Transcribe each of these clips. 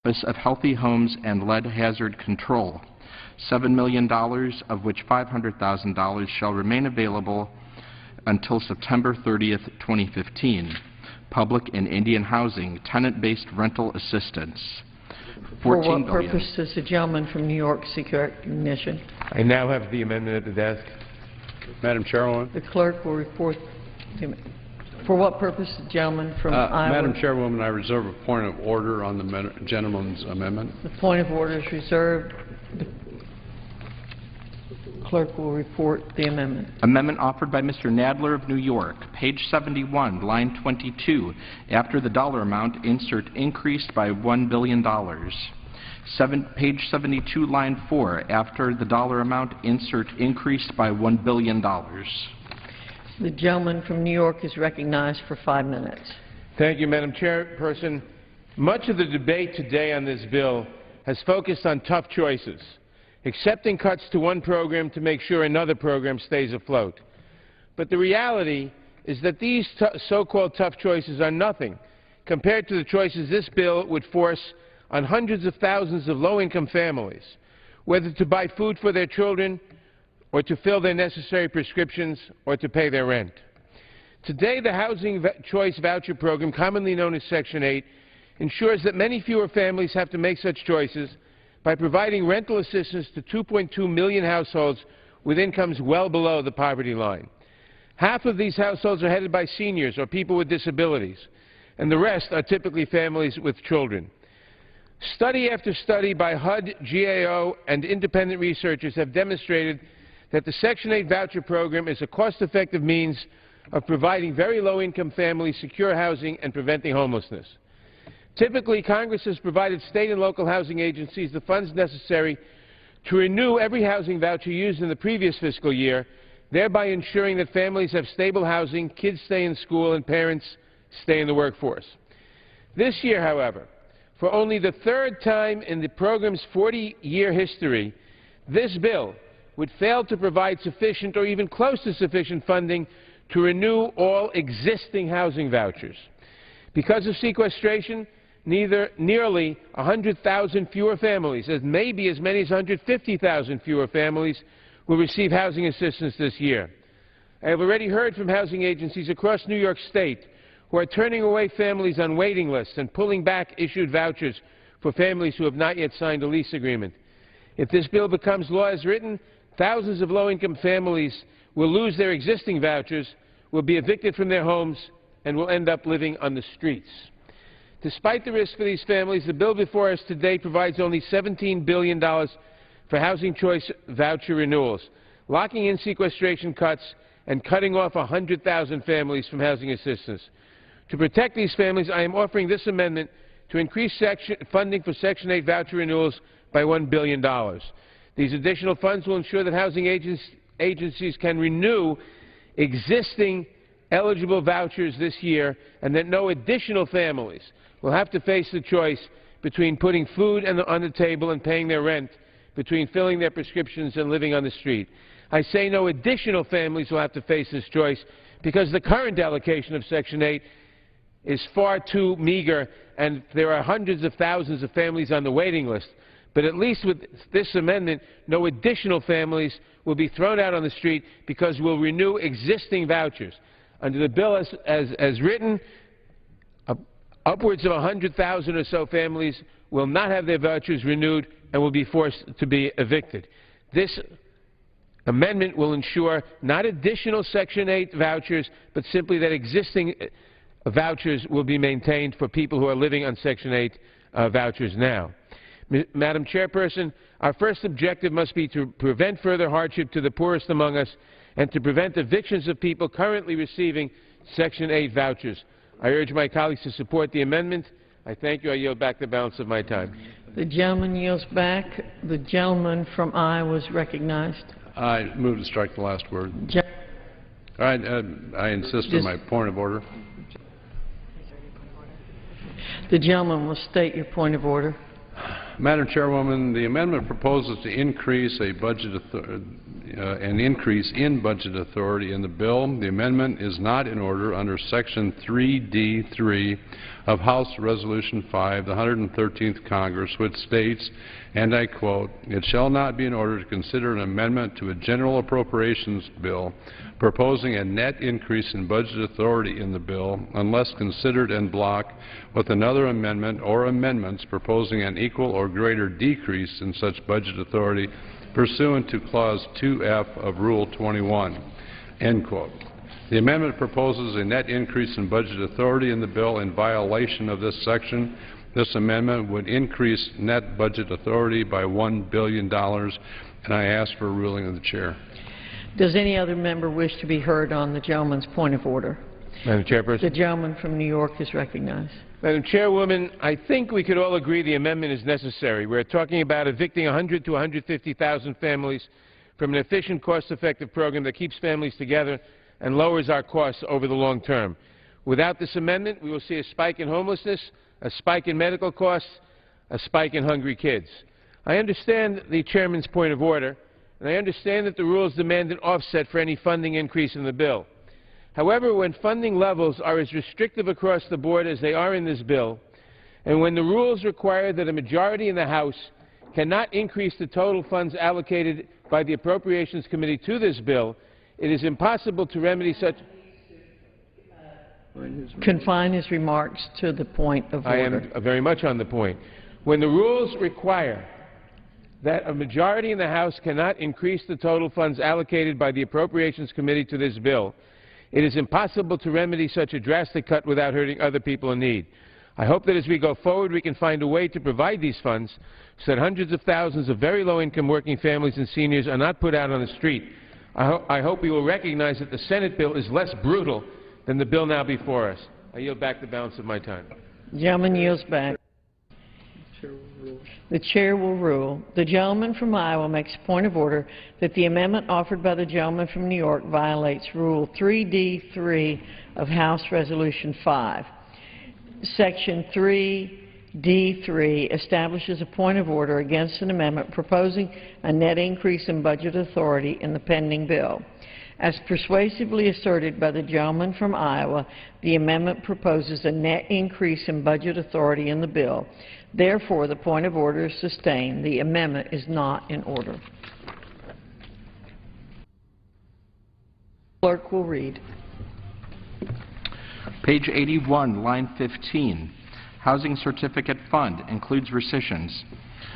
Office of Healthy Homes and Lead Hazard Control, $7 million, of which $500,000 shall remain available until September 30th, 2015. Public and Indian Housing, Tenant-Based Rental Assistance, For what purpose does the gentleman from New York seek recognition? I now have the amendment at the desk. Madam Chairwoman. The clerk will report. For what purpose the gentleman from Iowa? Madam Chairwoman, I reserve a point of order on the gentleman's amendment. The point of order is reserved. The clerk will report the amendment. Amendment offered by Mr. Nadler of New York, page 71, line 22. After the dollar amount, insert increased by $1 billion. Page 72, line 4. After the dollar amount, insert increased by $1 billion. The gentleman from New York is recognized for 5 minutes. Thank you, Madam Chairperson. Much of the debate today on this bill has focused on tough choices, accepting cuts to one program to make sure another program stays afloat. But the reality is that these so-called tough choices are nothing compared to the choices this bill would force on hundreds of thousands of low-income families, whether to buy food for their children or to fill their necessary prescriptions or to pay their rent. Today, the Housing Choice Voucher Program, commonly known as Section 8, ensures that many fewer families have to make such choices by providing rental assistance to 2.2 million households with incomes well below the poverty line. Half of these households are headed by seniors or people with disabilities, and the rest are typically families with children. Study after study by HUD, GAO, and independent researchers have demonstrated that the Section 8 voucher program is a cost-effective means of providing very low-income families secure housing and preventing homelessness. Typically, Congress has provided state and local housing agencies the funds necessary to renew every housing voucher used in the previous fiscal year, thereby ensuring that families have stable housing, kids stay in school, and parents stay in the workforce. This year, however, for only the third time in the program's 40-year history, this bill would fail to provide sufficient or even close to sufficient funding to renew all existing housing vouchers. Because of sequestration, nearly 100,000 fewer families, as maybe as many as 150,000 fewer families, will receive housing assistance this year. I have already heard from housing agencies across New York State who are turning away families on waiting lists and pulling back issued vouchers for families who have not yet signed a lease agreement. If this bill becomes law as written, thousands of low-income families will lose their existing vouchers, will be evicted from their homes, and will end up living on the streets. Despite the risk for these families, the bill before us today provides only $17 billion for housing choice voucher renewals, locking in sequestration cuts and cutting off 100,000 families from housing assistance. To protect these families, I am offering this amendment to increase funding for Section 8 voucher renewals by $1 billion. These additional funds will ensure that housing agencies can renew existing eligible vouchers this year and that no additional families will have to face the choice between putting food on the table and paying their rent, between filling their prescriptions and living on the street. I say no additional families will have to face this choice because the current allocation of Section 8 is far too meager, and there are hundreds of thousands of families on the waiting list. But at least with this amendment, no additional families will be thrown out on the street because we'll renew existing vouchers. Under the bill as written, upwards of 100,000 or so families will not have their vouchers renewed and will be forced to be evicted. This amendment will ensure not additional Section 8 vouchers, but simply that existing vouchers will be maintained for people who are living on Section 8 vouchers now. Madam Chairperson, our first objective must be to prevent further hardship to the poorest among us and to prevent evictions of people currently receiving Section 8 vouchers. I urge my colleagues to support the amendment. I thank you. I yield back the balance of my time. The gentleman yields back. The gentleman from Iowa is recognized. I move to strike the last word. All right, I insist on my point of order. The gentleman will state your point of order. Madam Chairwoman, the amendment proposes to increase an increase in budget authority in the bill. The amendment is not in order under Section 3D3 of House Resolution 5, the 113th Congress, which states, and I quote, "It shall not be in order to consider an amendment to a general appropriations bill proposing a net increase in budget authority in the bill unless considered en bloc with another amendment or amendments proposing an equal or greater decrease in such budget authority pursuant to Clause 2F of Rule 21." End quote. The amendment proposes a net increase in budget authority in the bill in violation of this section. This amendment would increase net budget authority by $1 billion, and I ask for a ruling of the Chair. Does any other member wish to be heard on the gentleman's point of order? Madam Chairperson. The gentleman from New York is recognized. Madam Chairwoman, I think we could all agree the amendment is necessary. We're talking about evicting 100 to 150,000 families from an efficient, cost-effective program that keeps families together and lowers our costs over the long term. Without this amendment, we will see a spike in homelessness, a spike in medical costs, a spike in hungry kids. I understand the Chairman's point of order, and I understand that the rules demand an offset for any funding increase in the bill. However, when funding levels are as restrictive across the board as they are in this bill, and when the rules require that a majority in the House cannot increase the total funds allocated by the Appropriations Committee to this bill, it is impossible to remedy such... Confine his remarks to the point of order. I am very much on the point. When the rules require that a majority in the House cannot increase the total funds allocated by the Appropriations Committee to this bill, it is impossible to remedy such a drastic cut without hurting other people in need. I hope that as we go forward, we can find a way to provide these funds so that hundreds of thousands of very low-income working families and seniors are not put out on the street. I hope we will recognize that the Senate bill is less brutal than the bill now before us. I yield back the balance of my time. The gentleman yields back. The Chair will rule. The gentleman from Iowa makes a point of order that the amendment offered by the gentleman from New York violates Rule 3D3 of House Resolution 5. Section 3D3 establishes a point of order against an amendment proposing a net increase in budget authority in the pending bill. As persuasively asserted by the gentleman from Iowa, the amendment proposes a net increase in budget authority in the bill. Therefore, the point of order is sustained. The amendment is not in order. Clerk will read. Page 81, line 15. Housing Certificate Fund includes rescissions.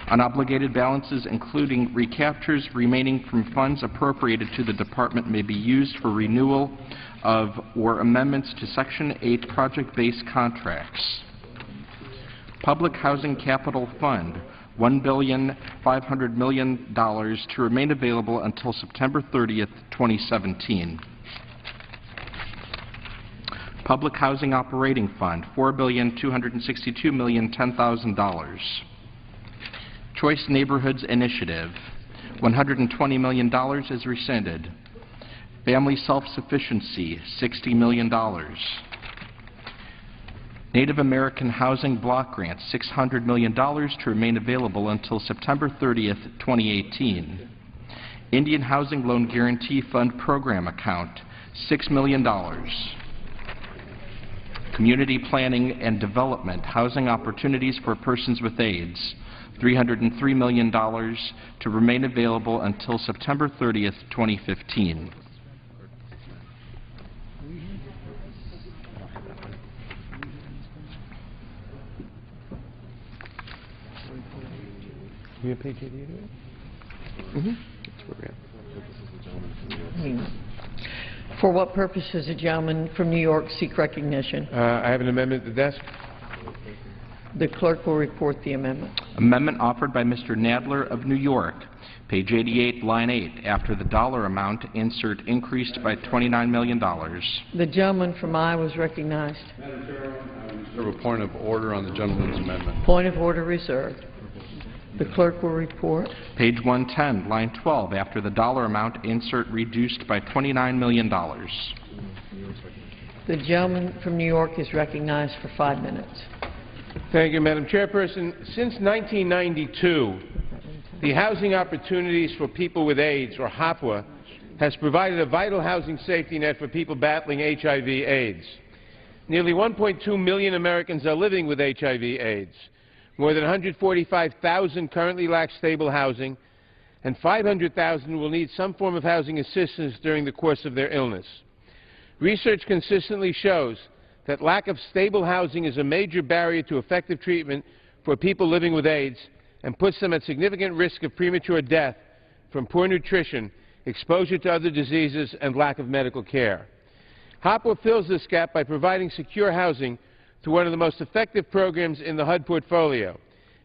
Unobligated balances, including recaptures remaining from funds appropriated to the Department, may be used for renewal of or amendments to Section 8 project-based contracts. Public Housing Capital Fund, $1.5 billion to remain available until September 30th, 2017. Public Housing Operating Fund, $4,262,010,000. Choice Neighborhoods Initiative, $120 million is rescinded. Family Self-Sufficiency, $60 million. Native American Housing Block Grant, $600 million to remain available until September 30th, 2018. Indian Housing Loan Guarantee Fund Program Account, $6 million. Community Planning and Development, Housing Opportunities for Persons with AIDS, $303 million to remain available until September 30th, 2015. You have page 88? Mm-hmm. That's where we're at. For what purpose does the gentleman from New York seek recognition? I have an amendment at the desk. The clerk will report the amendment. Amendment offered by Mr. Nadler of New York. Page 88, line 8. After the dollar amount, insert increased by $29 million. The gentleman from Iowa is recognized. Madam Chairman, I reserve a point of order on the gentleman's amendment. Point of order reserved. The clerk will report. Page 110, line 12. After the dollar amount, insert reduced by $29 million. The gentleman from New York is recognized for 5 minutes. Thank you, Madam Chairperson. Since 1992, the Housing Opportunities for People with AIDS, or HOPWA, has provided a vital housing safety net for people battling HIV/AIDS. Nearly 1.2 million Americans are living with HIV/AIDS. More than 145,000 currently lack stable housing, and 500,000 will need some form of housing assistance during the course of their illness. Research consistently shows that lack of stable housing is a major barrier to effective treatment for people living with AIDS and puts them at significant risk of premature death from poor nutrition, exposure to other diseases, and lack of medical care. HOPWA fills this gap by providing secure housing through one of the most effective programs in the HUD portfolio,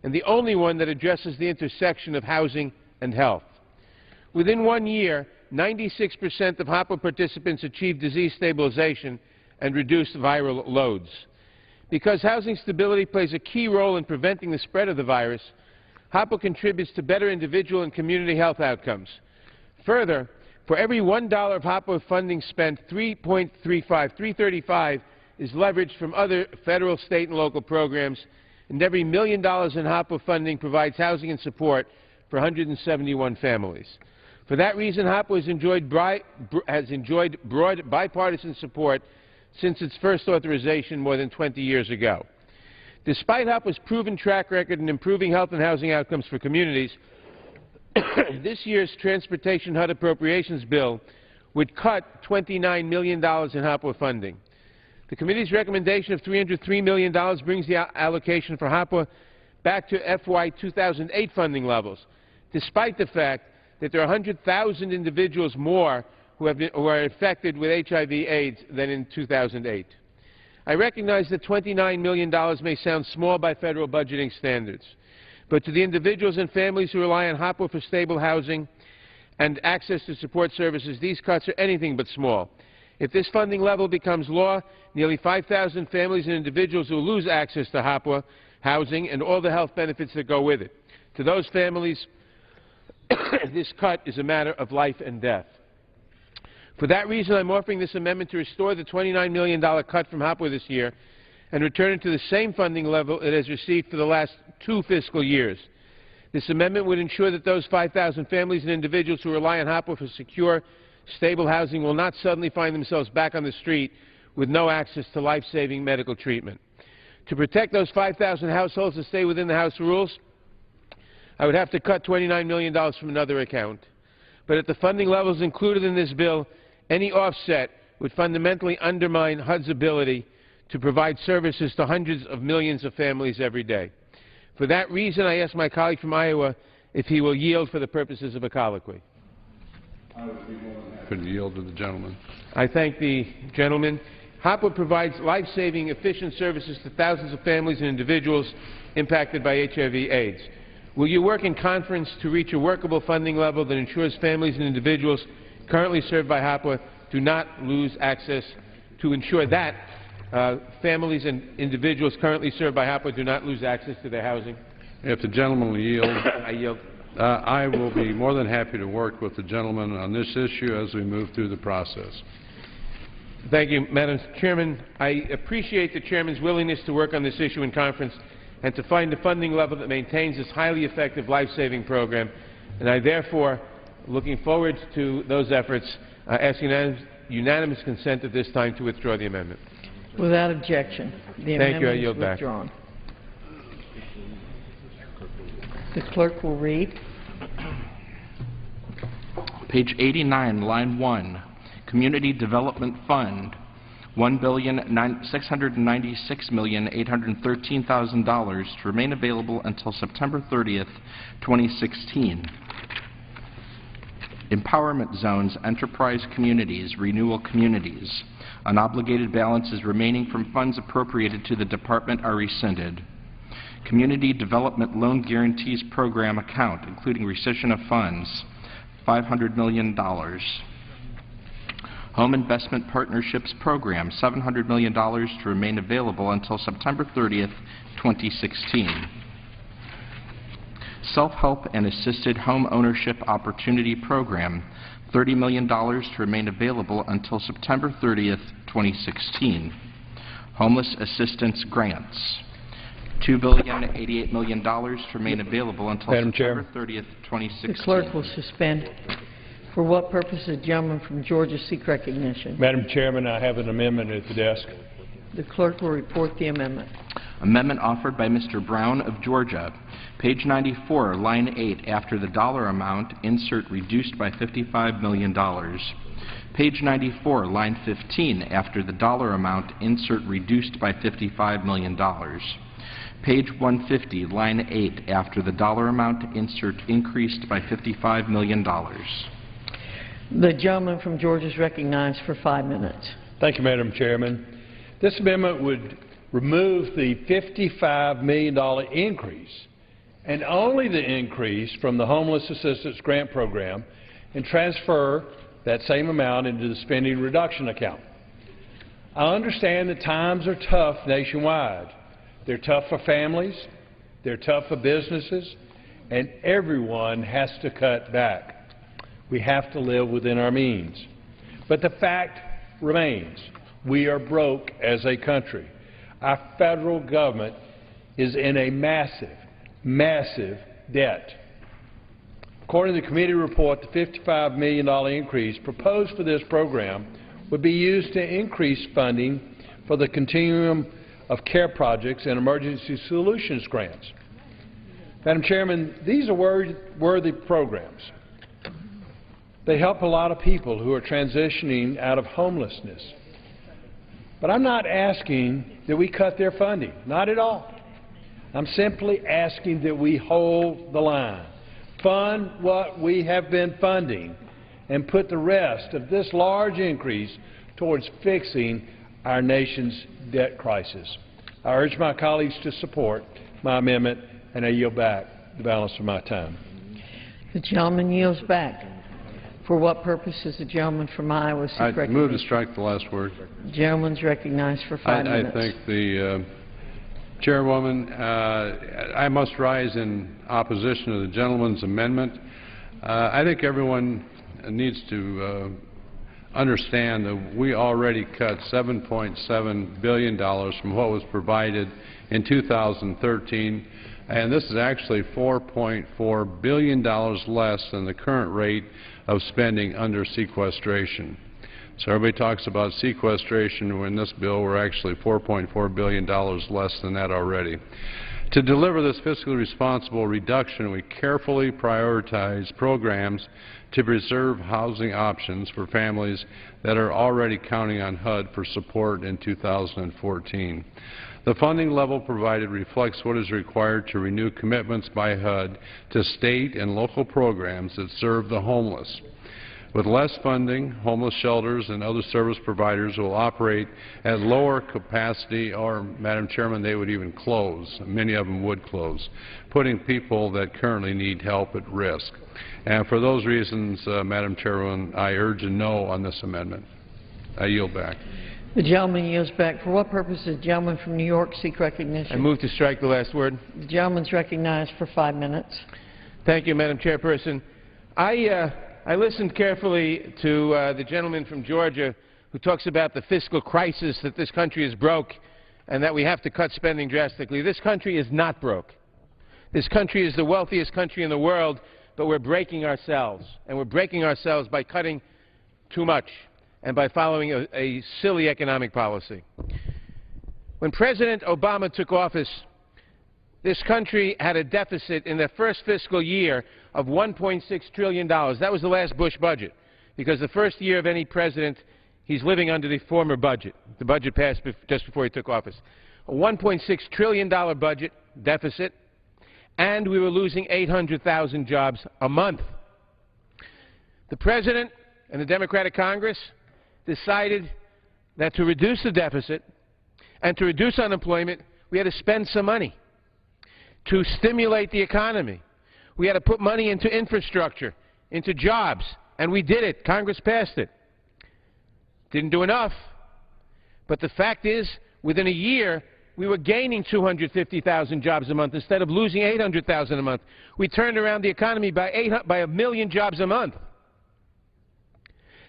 and the only one that addresses the intersection of housing and health. Within 1 year, 96% of HOPWA participants achieved disease stabilization and reduced viral loads. Because housing stability plays a key role in preventing the spread of the virus, HOPWA contributes to better individual and community health outcomes. Further, for every $1 of HOPWA funding spent, 335 is leveraged from other federal, state, and local programs, and every $1 million in HOPWA funding provides housing and support for 171 families. For that reason, HOPWA has enjoyed broad bipartisan support since its first authorization more than 20 years ago. Despite HOPWA's proven track record in improving health and housing outcomes for communities, this year's Transportation HUD Appropriations Bill would cut $29 million in HOPWA funding. The committee's recommendation of $303 million brings the allocation for HOPWA back to FY 2008 funding levels, despite the fact that there are 100,000 individuals more who are infected with HIV/AIDS than in 2008. I recognize that $29 million may sound small by federal budgeting standards, but to the individuals and families who rely on HOPWA for stable housing and access to support services, these cuts are anything but small. If this funding level becomes law, nearly 5,000 families and individuals will lose access to HOPWA housing and all the health benefits that go with it. To those families, this cut is a matter of life and death. For that reason, I'm offering this amendment to restore the $29 million cut from HOPWA this year and return it to the same funding level it has received for the last 2 fiscal years. This amendment would ensure that those 5,000 families and individuals who rely on HOPWA for secure, stable housing will not suddenly find themselves back on the street with no access to life-saving medical treatment. To protect those 5,000 households and stay within the House rules, I would have to cut $29 million from another account. But at the funding levels included in this bill, any offset would fundamentally undermine HUD's ability to provide services to hundreds of millions of families every day. For that reason, I ask my colleague from Iowa if he will yield for the purposes of a colloquy. I would be more than happy to yield to the gentleman. I thank the gentleman. HOPWA provides life-saving, efficient services to thousands of families and individuals impacted by HIV/AIDS. Will you work in conference to reach a workable funding level that ensures families and individuals currently served by HOPWA do not lose access, to ensure that families and individuals currently served by HOPWA do not lose access to their housing? If the gentleman will yield. I yield. I will be more than happy to work with the gentleman on this issue as we move through the process. Thank you, Madam Chairman. I appreciate the Chairman's willingness to work on this issue in conference and to find a funding level that maintains this highly effective life-saving program, and I therefore, looking forward to those efforts, ask unanimous consent at this time to withdraw the amendment. Without objection, the amendment is withdrawn. The clerk will read. Page 89, line 1, Community Development Fund, $1,696,813,000 to remain available until September 30th, 2016. Empowerment Zones, Enterprise Communities, Renewal Communities. Unobligated balances remaining from funds appropriated to the Department are rescinded. Community Development Loan Guarantees Program account, including rescission of funds, $500 million. Home Investment Partnerships Program, $700 million to remain available until September 30th, 2016. Self-Help and Assisted Home Ownership Opportunity Program, $30 million to remain available until September 30th, 2016. Homeless Assistance Grants, $2,088,000,000 to remain available until September 30th, 2016. The clerk will suspend. For what purpose does the gentleman from Georgia seek recognition? Madam Chairman, I have an amendment at the desk. The clerk will report the amendment. Amendment offered by Mr. Brown of Georgia. Page 94, line 8, after the dollar amount, insert reduced by $55 million. Page 94, line 15, after the dollar amount, insert reduced by $55 million. Page 150, line 8, after the dollar amount, insert increased by $55 million. The gentleman from Georgia is recognized for 5 minutes. Thank you, Madam Chairman. This amendment would remove the $55 million increase and only the increase from the Homeless Assistance Grant Program and transfer that same amount into the spending reduction account. I understand that times are tough nationwide. They're tough for families, they're tough for businesses, and everyone has to cut back. We have to live within our means. But the fact remains, we are broke as a country. Our federal government is in a massive, massive debt. According to the committee report, the $55 million increase proposed for this program would be used to increase funding for the continuum of care projects and emergency solutions grants. Madam Chairman, these are worthy programs. They help a lot of people who are transitioning out of homelessness. But I'm not asking that we cut their funding, not at all. I'm simply asking that we hold the line, fund what we have been funding, and put the rest of this large increase towards fixing our nation's debt crisis. I urge my colleagues to support my amendment, and I yield back the balance of my time. The gentleman yields back. For what purpose is the gentleman from Iowa seek recognition? I move to strike the last word. The gentleman's recognized for 5 minutes. I thank the chairwoman. I must rise in opposition to the gentleman's amendment. I think everyone needs to understand that we already cut $7.7 billion from what was provided in 2013, and this is actually $4.4 billion less than the current rate of spending under sequestration. So everybody talks about sequestration. In this bill, we're actually $4.4 billion less than that already. To deliver this fiscally responsible reduction, we carefully prioritize programs to preserve housing options for families that are already counting on HUD for support in 2014. The funding level provided reflects what is required to renew commitments by HUD to state and local programs that serve the homeless. With less funding, homeless shelters and other service providers will operate at lower capacity, or, Madam Chairman, they would even close. Many of them would close, putting people that currently need help at risk. And for those reasons, Madam Chairwoman, I urge a no on this amendment. I yield back. The gentleman yields back. For what purpose does the gentleman from New York seek recognition? I move to strike the last word. The gentleman's recognized for 5 minutes. Thank you, Madam Chairperson. I listened carefully to the gentleman from Georgia who talks about the fiscal crisis that this country is broke and that we have to cut spending drastically. This country is not broke. This country is the wealthiest country in the world, but we're breaking ourselves. And we're breaking ourselves by cutting too much and by following a silly economic policy. When President Obama took office, this country had a deficit in the first fiscal year of $1.6 trillion. That was the last Bush budget, because the first year of any president, he's living under the former budget. The budget passed just before he took office. A $1.6 trillion budget deficit, and we were losing 800,000 jobs a month. The President and the Democratic Congress decided that to reduce the deficit and to reduce unemployment, we had to spend some money to stimulate the economy. We had to put money into infrastructure, into jobs, and we did it. Congress passed it. Didn't do enough, but the fact is, within a year, we were gaining 250,000 jobs a month instead of losing 800,000 a month. We turned around the economy by 1 million jobs a month,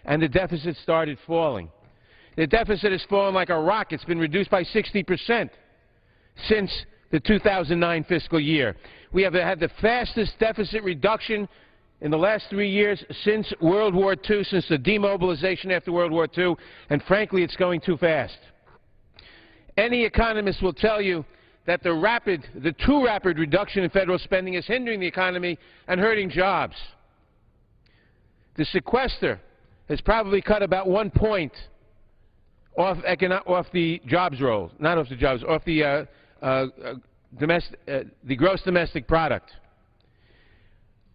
and the deficit started falling. The deficit has fallen like a rock. It's been reduced by 60% since the 2009 fiscal year. We have had the fastest deficit reduction in the last 3 years since World War II, since the demobilization after World War II, and frankly, it's going too fast. Any economist will tell you that the too rapid reduction in federal spending is hindering the economy and hurting jobs. The sequester has probably cut about 1 point off the jobs roll, not off the jobs, off the gross domestic product.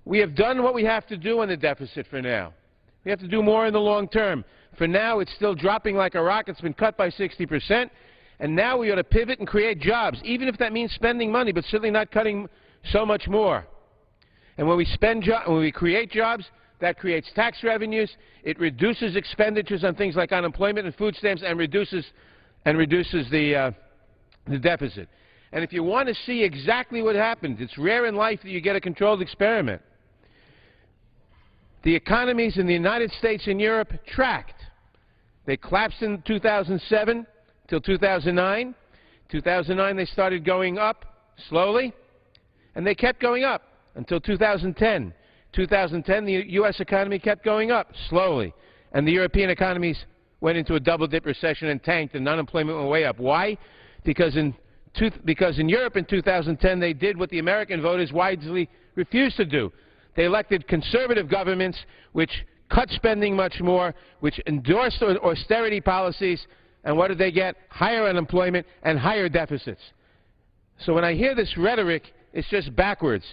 We have done what we have to do on the deficit for now. We have to do more in the long term. For now, it's still dropping like a rock. It's been cut by 60%. And now we ought to pivot and create jobs, even if that means spending money, but certainly not cutting so much more. And when we create jobs, that creates tax revenues. It reduces expenditures on things like unemployment and food stamps, and reduces the deficit. And if you want to see exactly what happens, it's rare in life that you get a controlled experiment. The economies in the United States and Europe tracked. They collapsed in 2007 till 2009. 2009 they started going up slowly, and they kept going up until 2010. 2010 the U.S. economy kept going up slowly, and the European economies went into a double-dip recession and tanked, and unemployment went way up. Why? Because in Europe in 2010 they did what the American voters widely refused to do. They elected conservative governments which cut spending much more, which endorsed austerity policies, and what did they get? Higher unemployment and higher deficits. So when I hear this rhetoric, it's just backwards.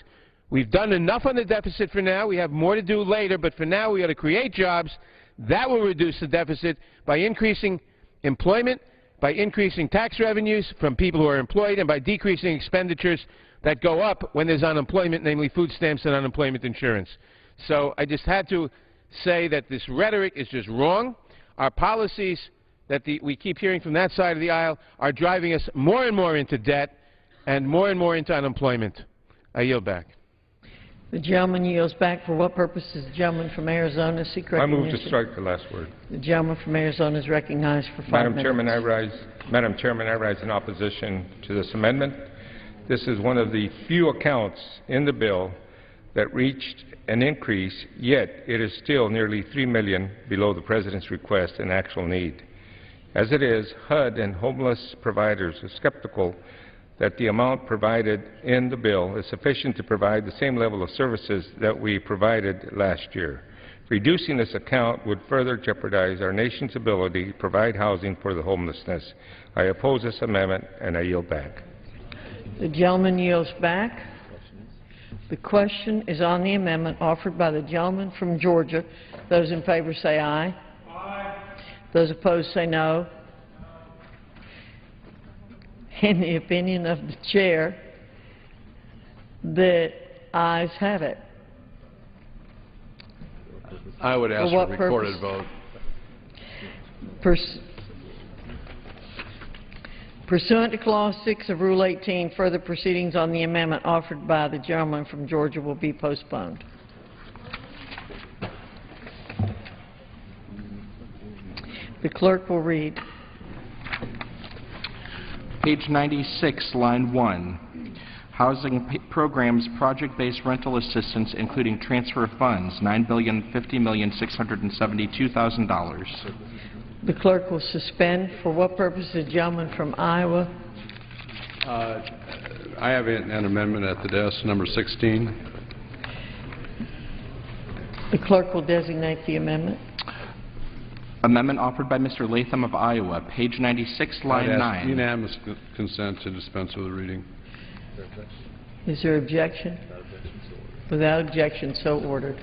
We've done enough on the deficit for now. We have more to do later, but for now we ought to create jobs. That will reduce the deficit by increasing employment, by increasing tax revenues from people who are employed, and by decreasing expenditures that go up when there's unemployment, namely food stamps and unemployment insurance. So I just had to say that this rhetoric is just wrong. Our policies that we keep hearing from that side of the aisle are driving us more and more into debt and more into unemployment. I yield back. The gentleman yields back. For what purpose does the gentleman from Arizona seek recognition? I move to strike the last word. The gentleman from Arizona is recognized for 5 minutes. Madam Chairman, I rise in opposition to this amendment. This is one of the few accounts in the bill that reached an increase, yet it is still nearly $3 million below the President's request and actual need. As it is, HUD and homeless providers are skeptical that the amount provided in the bill is sufficient to provide the same level of services that we provided last year. Reducing this account would further jeopardize our nation's ability to provide housing for the homelessness. I oppose this amendment, and I yield back. The gentleman yields back. The question is on the amendment offered by the gentleman from Georgia. Those in favor say aye. Aye. Those opposed say no. In the opinion of the chair, the ayes have it. I would ask for a recorded vote. Pursuant to Clause 6 of Rule 18, further proceedings on the amendment offered by the gentleman from Georgia will be postponed. The clerk will read. Page 96, line 1. Housing Programs Project-Based Rental Assistance, including transfer of funds, $9,050,672,000. The clerk will suspend. For what purpose the gentleman from Iowa? I have an amendment at the desk, number 16. The clerk will designate the amendment. Amendment offered by Mr. Latham of Iowa, page 96, line 9. I'd ask unanimous consent to dispense with the reading. Is there objection? Without objection, so ordered.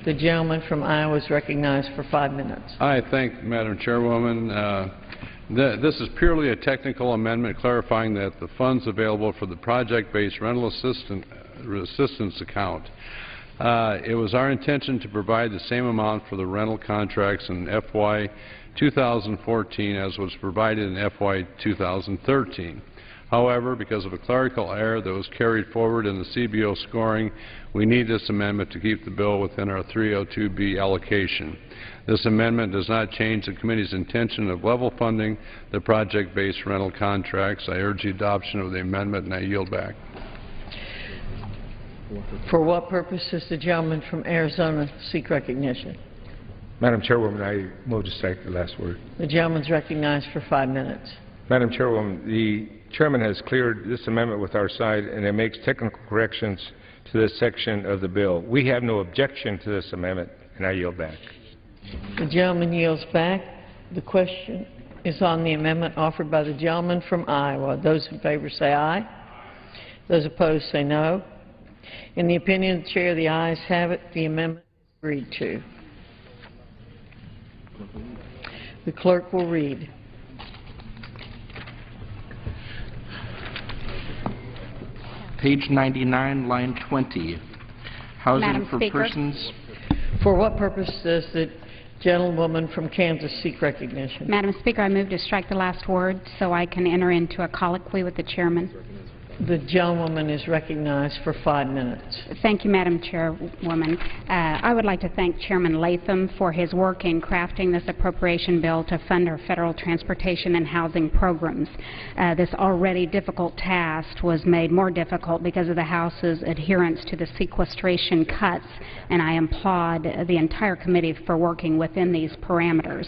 The gentleman from Iowa is recognized for 5 minutes. I thank Madam Chairwoman. This is purely a technical amendment clarifying that the funds available for the project-based rental assistance account. It was our intention to provide the same amount for the rental contracts in FY 2014 as was provided in FY 2013. However, because of a clerical error that was carried forward in the CBO scoring, we need this amendment to keep the bill within our 302B allocation. This amendment does not change the committee's intention of level funding the project-based rental contracts. I urge the adoption of the amendment, and I yield back. For what purpose does the gentleman from Arizona seek recognition? Madam Chairwoman, I move to strike the last word. The gentleman is recognized for 5 minutes. Madam Chairwoman, the chairman has cleared this amendment with our side, and it makes technical corrections to this section of the bill. We have no objection to this amendment, and I yield back. The gentleman yields back. The question is on the amendment offered by the gentleman from Iowa. Those in favor say aye. Those opposed say no. In the opinion of the chair, the ayes have it. The amendment is agreed to. The clerk will read. Page 99, line 20. Housing Madam for Speaker. persons. For what purpose does the gentlewoman from Kansas seek recognition? Madam Speaker, I move to strike the last word so I can enter into a colloquy with the chairman. The gentlewoman is recognized for 5 minutes. Thank you, Madam Chairwoman. I would like to thank Chairman Latham for his work in crafting this appropriation bill to fund our federal transportation and housing programs. This already difficult task was made more difficult because of the House's adherence to the sequestration cuts, and I applaud the entire committee for working within these parameters.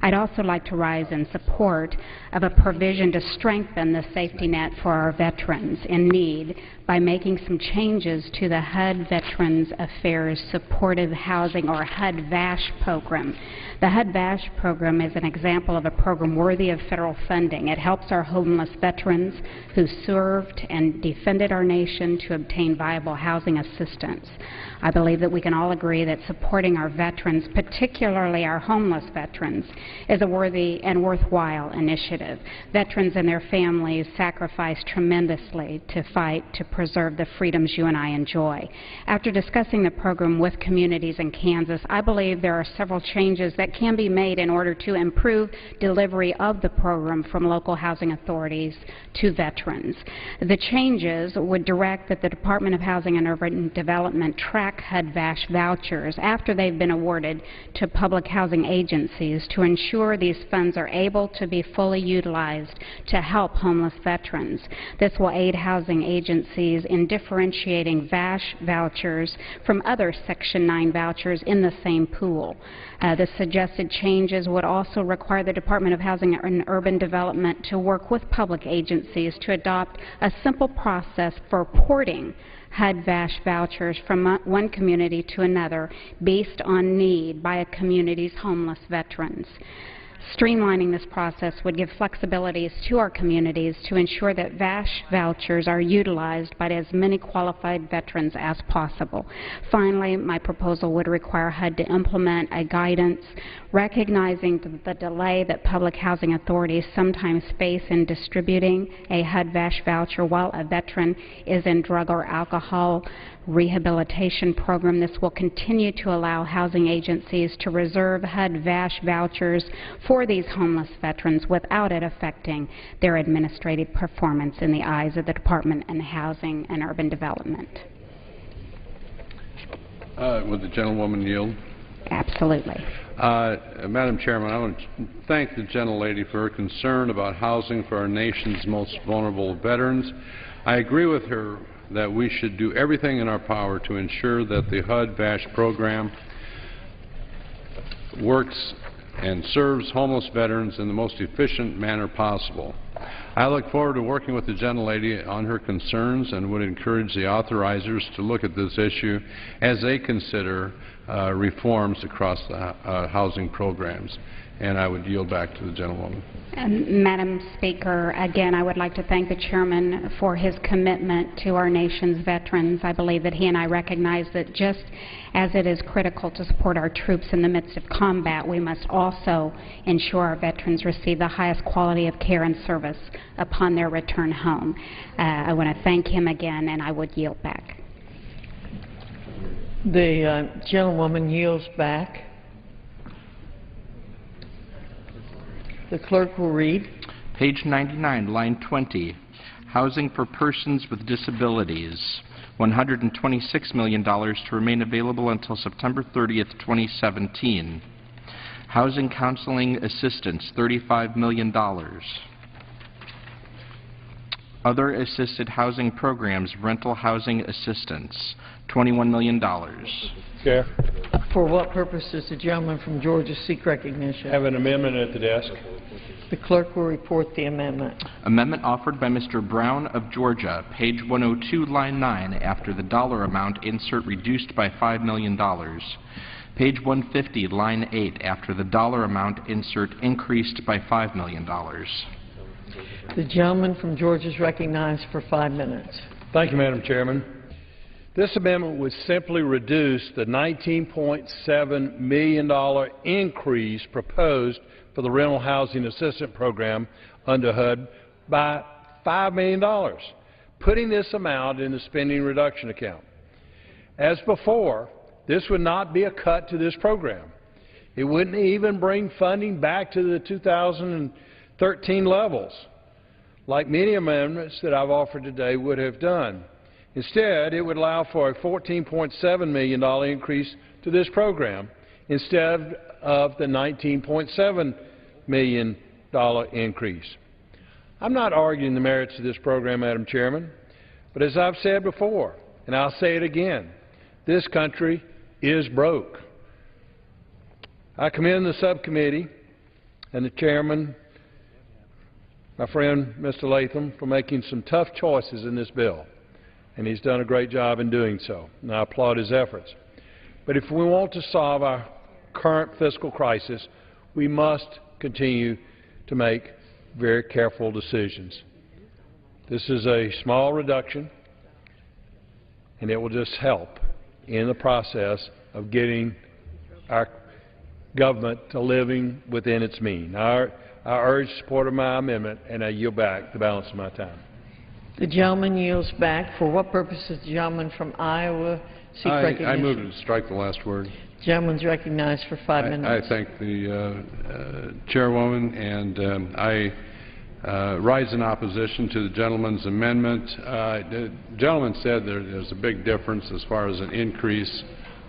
I'd also like to rise in support of a provision to strengthen the safety net for our veterans in need by making some changes to the HUD Veterans Affairs Supportive Housing, or HUD-VASH program. The HUD-VASH program is an example of a program worthy of federal funding. It helps our homeless veterans who served and defended our nation to obtain viable housing assistance. I believe that we can all agree that supporting our veterans, particularly our homeless veterans, is a worthy and worthwhile initiative. Veterans and their families sacrifice tremendously to fight to preserve the freedoms you and I enjoy. After discussing the program with communities in Kansas, I believe there are several changes that can be made in order to improve delivery of the program from local housing authorities to veterans. The changes would direct that the Department of Housing and Urban Development track HUD-VASH vouchers after they've been awarded to public housing agencies to ensure these funds are able to be fully utilized to help homeless veterans. This will aid housing agencies in differentiating VASH vouchers from other Section 9 vouchers in the same pool. The suggested changes would also require the Department of Housing and Urban Development to work with public agencies to adopt a simple process for porting HUD-VASH vouchers from one community to another based on need by a community's homeless veterans. Streamlining this process would give flexibilities to our communities to ensure that VASH vouchers are utilized by as many qualified veterans as possible. Finally, my proposal would require HUD to implement a guidance recognizing the delay that public housing authorities sometimes face in distributing a HUD-VASH voucher while a veteran is in drug or alcohol rehabilitation program. This will continue to allow housing agencies to reserve HUD-VASH vouchers for these homeless veterans without it affecting their administrative performance in the eyes of the Department of Housing and Urban Development. Would the gentlewoman yield? Absolutely. Madam Chairman, I want to thank the gentlelady for her concern about housing for our nation's most vulnerable veterans. I agree with her that we should do everything in our power to ensure that the HUD-VASH program works and serves homeless veterans in the most efficient manner possible. I look forward to working with the gentlelady on her concerns and would encourage the authorizers to look at this issue as they consider reforms across the housing programs. And I would yield back to the gentlewoman. Madam Speaker, again, I would like to thank the chairman for his commitment to our nation's veterans. I believe that he and I recognize that just as it is critical to support our troops in the midst of combat, we must also ensure our veterans receive the highest quality of care and service upon their return home. I want to thank him again, and I would yield back. The gentlewoman yields back. The clerk will read. Page 99, line 20. Housing for persons with disabilities. $126 million to remain available until September 30th, 2017. Housing counseling assistance, $35 million. Other assisted housing programs, rental housing assistance, $21 million. Chair, For what purpose does the gentleman from Georgia seek recognition? have an amendment at the desk. The clerk will report the amendment. Amendment offered by Mr. Brown of Georgia, page 102, line 9, after the dollar amount, insert reduced by $5 million. Page 150, line 8, after the dollar amount, insert increased by $5 million. The gentleman from Georgia is recognized for 5 minutes. Thank you, Madam Chairman. This amendment would simply reduce the $19.7 million increase proposed for the Rental Housing Assistance Program under HUD by $5 million, putting this amount in the spending reduction account. As before, this would not be a cut to this program. It wouldn't even bring funding back to the 2013 levels, like many amendments that I've offered today would have done. Instead, it would allow for a $14.7 million increase to this program instead of the $19.7 million increase. I'm not arguing the merits of this program, Madam Chairman, but as I've said before, and I'll say it again, this country is broke. I commend the subcommittee and the chairman, my friend Mr. Latham, for making some tough choices in this bill, and he's done a great job in doing so, and I applaud his efforts. But if we want to solve our current fiscal crisis, we must continue to make very careful decisions. This is a small reduction, and it will just help in the process of getting our government to living within its means. I urge support of my amendment, and I yield back the balance of my time. The gentleman yields back. For what purpose does the gentleman from Iowa seek recognition? I move to strike the last word. The gentleman's recognized for 5 minutes. I thank the chairwoman, and I rise in opposition to the gentleman's amendment. The gentleman said there's a big difference as far as an increase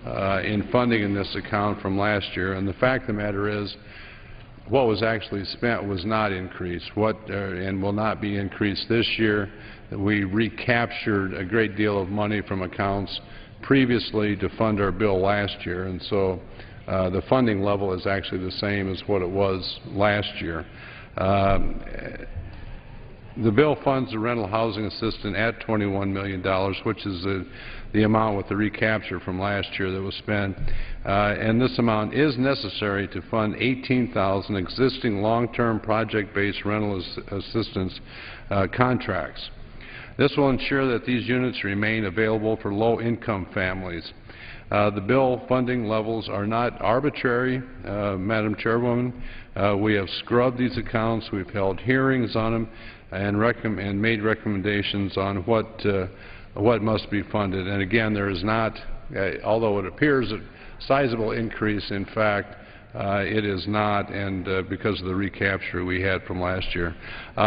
in funding in this account from last year, and the fact of the matter is what was actually spent was not increased and will not be increased this year. We recaptured a great deal of money from accounts previously to fund our bill last year, and so the funding level is actually the same as what it was last year. The bill funds the rental housing assistance at $21 million, which is the amount with the recapture from last year that was spent. And this amount is necessary to fund 18,000 existing long-term project-based rental assistance contracts. This will ensure that these units remain available for low-income families. The bill funding levels are not arbitrary, Madam Chairwoman. We have scrubbed these accounts. We've held hearings on them and made recommendations on what must be funded. And again, there is not, although it appears a sizable increase, in fact, it is not, and because of the recapture we had from last year.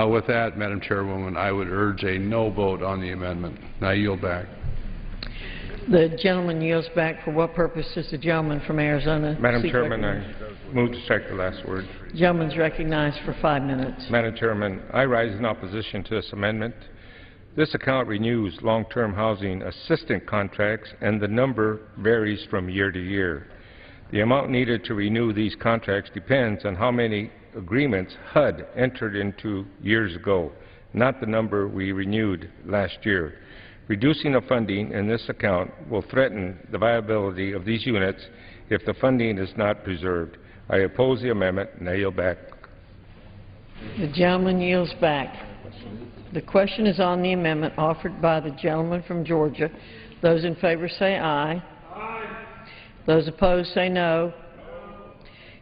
With that, Madam Chairwoman, I would urge a no vote on the amendment. I yield back. The gentleman yields back. For what purpose does the gentleman from Arizona Madam Chairman, I move to strike the last word. The gentleman's recognized for 5 minutes. Madam Chairman, I rise in opposition to this amendment. This account renews long-term housing assistance contracts, and the number varies from year to year. The amount needed to renew these contracts depends on how many agreements HUD entered into years ago, not the number we renewed last year. Reducing the funding in this account will threaten the viability of these units if the funding is not preserved. I oppose the amendment, and I yield back. The gentleman yields back. The question is on the amendment offered by the gentleman from Georgia. Those in favor say aye. Aye. Those opposed say no.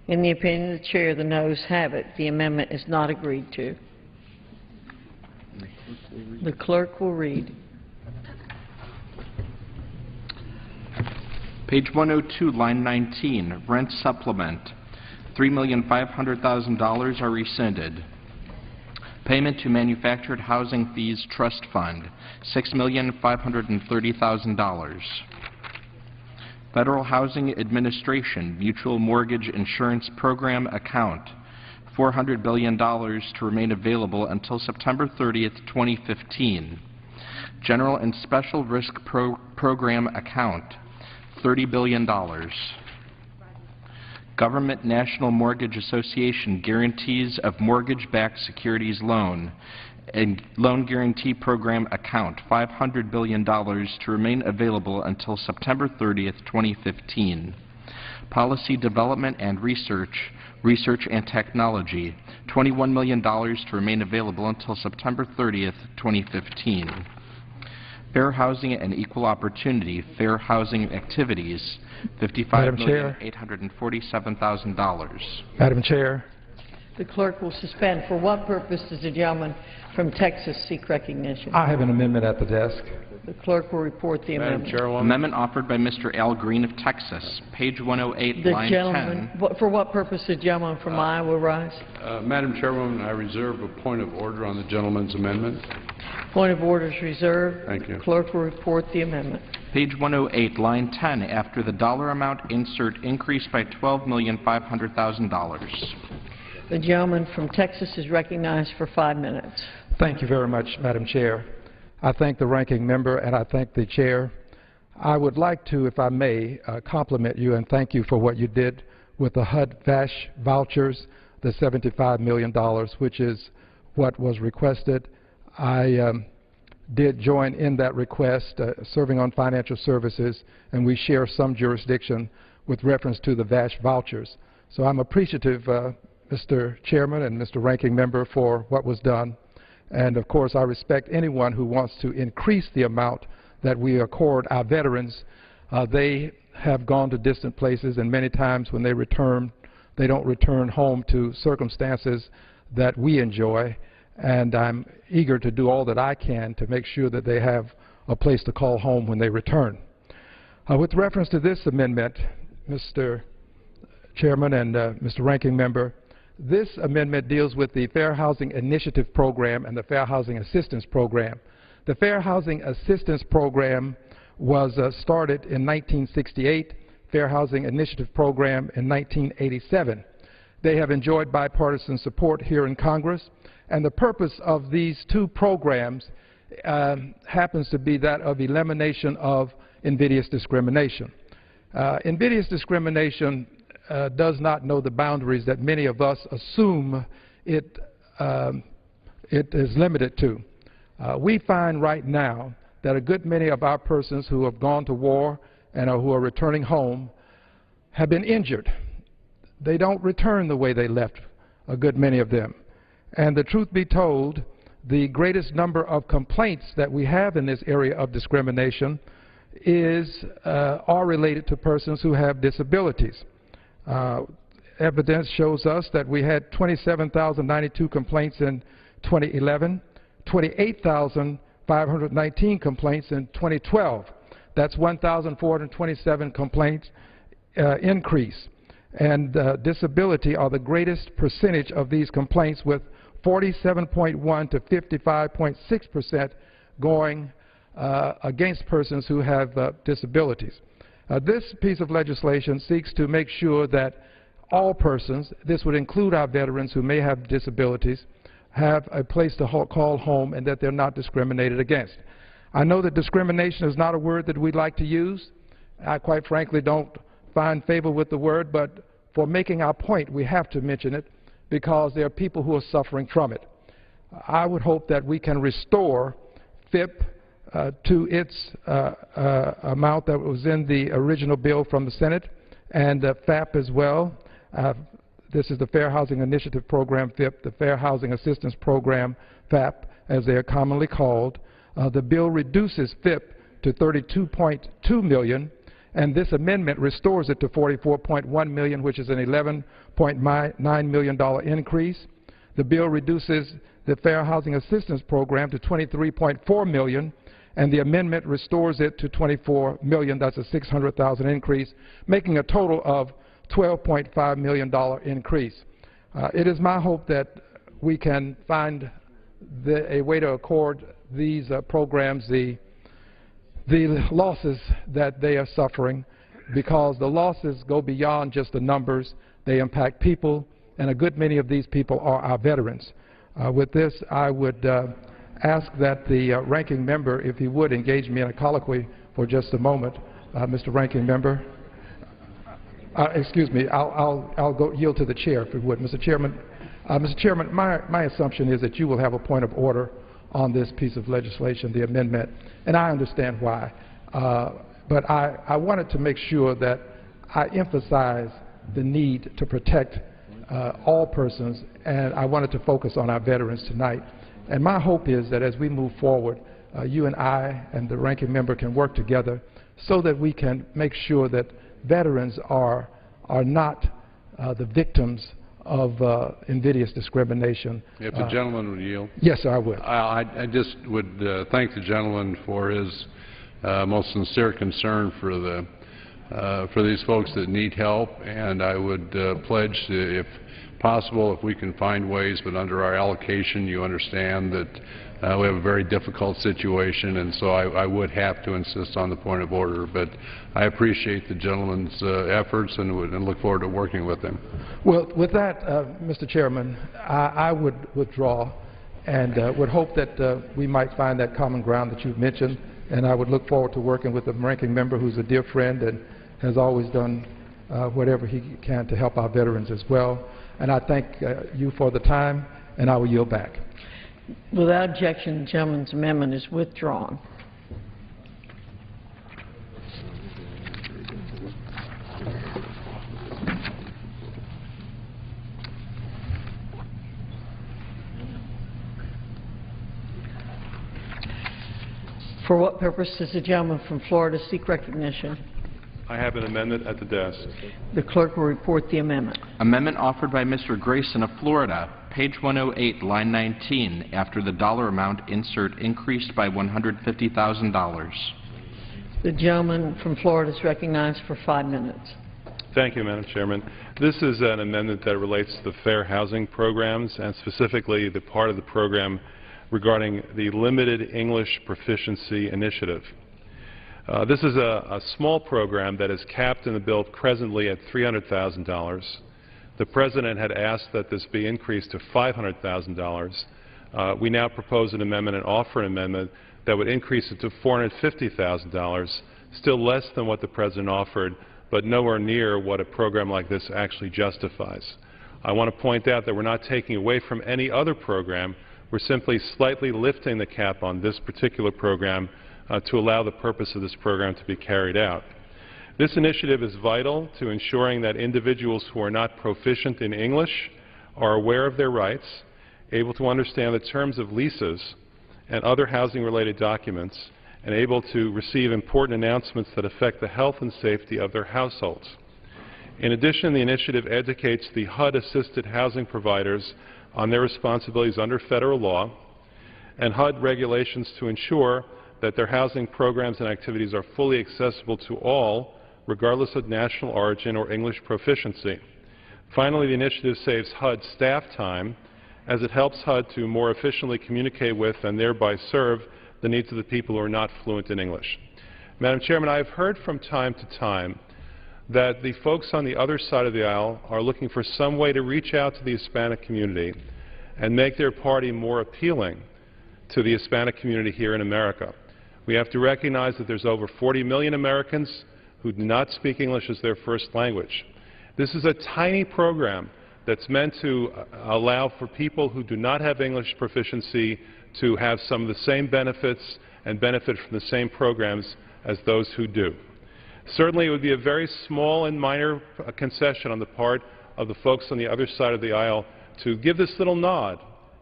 In the opinion of the chair, the noes have it. The amendment is not agreed to. The clerk will read. Page 102, line 19, rent supplement, $3,500,000 are rescinded. Payment to Manufactured Housing Fees Trust Fund, $6,530,000. Federal Housing Administration Mutual Mortgage Insurance Program account, $400 billion to remain available until September 30th, 2015. General and Special Risk Program account, $30 billion. Government National Mortgage Association guarantees of mortgage-backed securities loan and loan guarantee program account, $500 billion to remain available until September 30th, 2015. Policy Development and Research and Technology, $21 million to remain available until September 30th, 2015. Fair Housing and Equal Opportunity, Fair Housing Activities, $55,847,000. Madam Chair. The clerk will suspend. For what purpose does the gentleman from Texas seek recognition? I have an amendment at the desk. The clerk will report the Madam amendment. Chairwoman. Amendment offered by Mr. Al Green of Texas, page 108, The line gentleman, 10. for what purpose does the gentleman from Iowa rise? Madam Chairwoman, I reserve a point of order on the gentleman's amendment. Point of order is reserved. Thank you. Clerk will report the amendment. Page 108, line 10, after the dollar amount insert increased by $12,500,000. The gentleman from Texas is recognized for 5 minutes. Thank you very much, Madam Chair. I thank the ranking member and I thank the chair. I would like to, if I may, compliment you and thank you for what you did with the HUD-VASH vouchers, the $75 million, which is what was requested. I did join in that request, serving on financial services, and we share some jurisdiction with reference to the VASH vouchers. So I'm appreciative, Mr. Chairman and Mr. Ranking Member, for what was done. And of course, I respect anyone who wants to increase the amount that we accord our veterans. They have gone to distant places, and many times when they return, they don't return home to circumstances that we enjoy. And I'm eager to do all that I can to make sure that they have a place to call home when they return. With reference to this amendment, Mr. Chairman and Mr. Ranking Member, this amendment deals with the Fair Housing Initiative Program and the Fair Housing Assistance Program. The Fair Housing Assistance Program was started in 1968, Fair Housing Initiative Program in 1987. They have enjoyed bipartisan support here in Congress, and the purpose of these two programs happens to be that of elimination of invidious discrimination. Invidious discrimination does not know the boundaries that many of us assume it is limited to. We find right now that a good many of our persons who have gone to war and who are returning home have been injured. They don't return the way they left, a good many of them. And the truth be told, the greatest number of complaints that we have in this area of discrimination are related to persons who have disabilities. Evidence shows us that we had 27,092 complaints in 2011, 28,519 complaints in 2012. That's 1,427 complaints increase. And disability are the greatest percentage of these complaints, with 47.1 to 55.6% going against persons who have disabilities. This piece of legislation seeks to make sure that all persons, this would include our veterans who may have disabilities, have a place to call home and that they're not discriminated against. I know that discrimination is not a word that we'd like to use. I quite frankly don't find favor with the word, but for making our point, we have to mention it because there are people who are suffering from it. I would hope that we can restore FIP to its amount that was in the original bill from the Senate, and FAP as well. This is the Fair Housing Initiative Program, FIP, the Fair Housing Assistance Program, FAP, as they are commonly called. The bill reduces FIP to $32.2 million, and this amendment restores it to $44.1 million, which is an $11.9 million increase. The bill reduces the Fair Housing Assistance Program to $23.4 million, and the amendment restores it to $24 million. That's a $600,000 increase, making a total of $12.5 million increase. It is my hope that we can find a way to accord these programs the losses that they are suffering, because the losses go beyond just the numbers. They impact people, and a good many of these people are our veterans. With this, I would ask that the ranking member, if he would, engage me in a colloquy for just a moment. Mr. Ranking Member. Excuse me, I'll yield to the chair if you would. Mr. Chairman, my assumption is that you will have a point of order on this piece of legislation, the amendment, and I understand why. But I wanted to make sure that I emphasize the need to protect all persons, and I wanted to focus on our veterans tonight. And my hope is that as we move forward, you and I and the ranking member can work together so that we can make sure that veterans are not the victims of invidious discrimination. If the gentleman would yield. Yes, sir, I would. I just would thank the gentleman for his most sincere concern for these folks that need help, and I would pledge to, if possible, if we can find ways, but under our allocation, you understand that we have a very difficult situation, and so I would have to insist on the point of order. But I appreciate the gentleman's efforts and look forward to working with him. Well, with that, Mr. Chairman, I would withdraw and would hope that we might find that common ground that you've mentioned, and I would look forward to working with the ranking member, who's a dear friend and has always done whatever he can to help our veterans as well. And I thank you for the time, and I will yield back. Without objection, the gentleman's amendment is withdrawn. For what purpose does the gentleman from Florida seek recognition? I have an amendment at the desk. The clerk will report the amendment. Amendment offered by Mr. Grayson of Florida, page 108, line 19. After the dollar amount, insert increased by $150,000. The gentleman from Florida is recognized for 5 minutes. Thank you, Madam Chairman. This is an amendment that relates to the fair housing programs, and specifically the part of the program regarding the Limited English Proficiency Initiative. This is a small program that is capped in the bill presently at $300,000. The President had asked that this be increased to $500,000. We now propose an amendment and offer an amendment that would increase it to $450,000, still less than what the President offered, but nowhere near what a program like this actually justifies. I want to point out that we're not taking away from any other program. We're simply slightly lifting the cap on this particular program to allow the purpose of this program to be carried out. This initiative is vital to ensuring that individuals who are not proficient in English are aware of their rights, able to understand the terms of leases and other housing-related documents, and able to receive important announcements that affect the health and safety of their households. In addition, the initiative educates the HUD-assisted housing providers on their responsibilities under federal law and HUD regulations to ensure that their housing programs and activities are fully accessible to all, regardless of national origin or English proficiency. Finally, the initiative saves HUD staff time as it helps HUD to more efficiently communicate with and thereby serve the needs of the people who are not fluent in English. Madam Chairman, I have heard from time to time that the folks on the other side of the aisle are looking for some way to reach out to the Hispanic community and make their party more appealing to the Hispanic community here in America. We have to recognize that there's over 40 million Americans who do not speak English as their first language. This is a tiny program that's meant to allow for people who do not have English proficiency to have some of the same benefits and benefit from the same programs as those who do. Certainly it would be a very small and minor concession on the part of the folks on the other side of the aisle to give this little nod